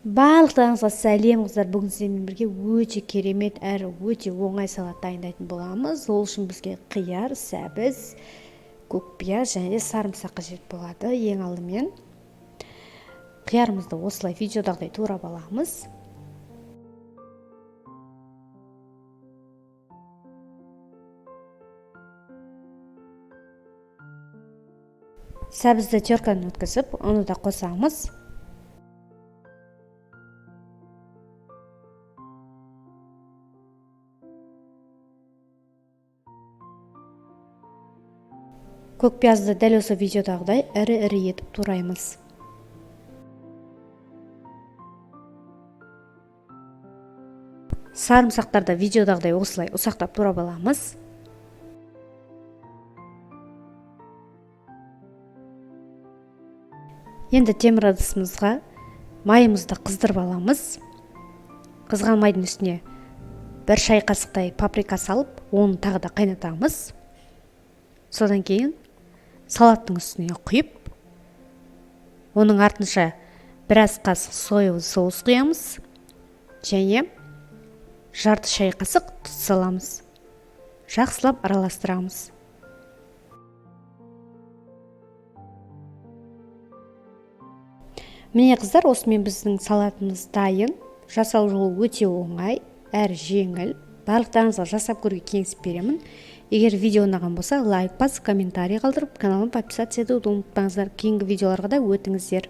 Барлықтарыңызға сәлем қыздар. Бүгін сіздермен бірге өте керемет әрі өте оңай салат дайындайтын боламыз. Ол үшін бізге қияр, сәбіз, көкпияз және сарымсақ қажет болады. Ең алдымен қиярымызды осылай видеодағыдай турап аламыз. Сәбізді теркадан өткізіп, оны да қосамыз. Көкпиязды дәл осы видеодағыдай ірі-ірі етіп тураймыз. Сарымсақтарды видеодағыдай осылай ұсақтап турап аламыз. Енді темір ыдысымызға майымызды қыздырып аламыз. Қызған майдың үстіне 1 шай қасықтай паприка салып, оны тағы да қайнатамыз. Содан кейін салаттың үстіне құйып, оның артынша біраз қасық соевый соус құямыз және жарты шай қасық тұз саламыз. Жақсылап араластырамыз. Міне қыздар, осымен біздің салатымыз дайын. Жасау жолы өте оңай, әрі жеңіл. Барлықтарыңызға жасап көруге кеңес беремін. Егер видео ұнаған болса, лайк басып, комментарий қалдырып, каналыма подписаться етуді ұмытпаңыздар. Кейінгі видеоларға да өтіңіздер.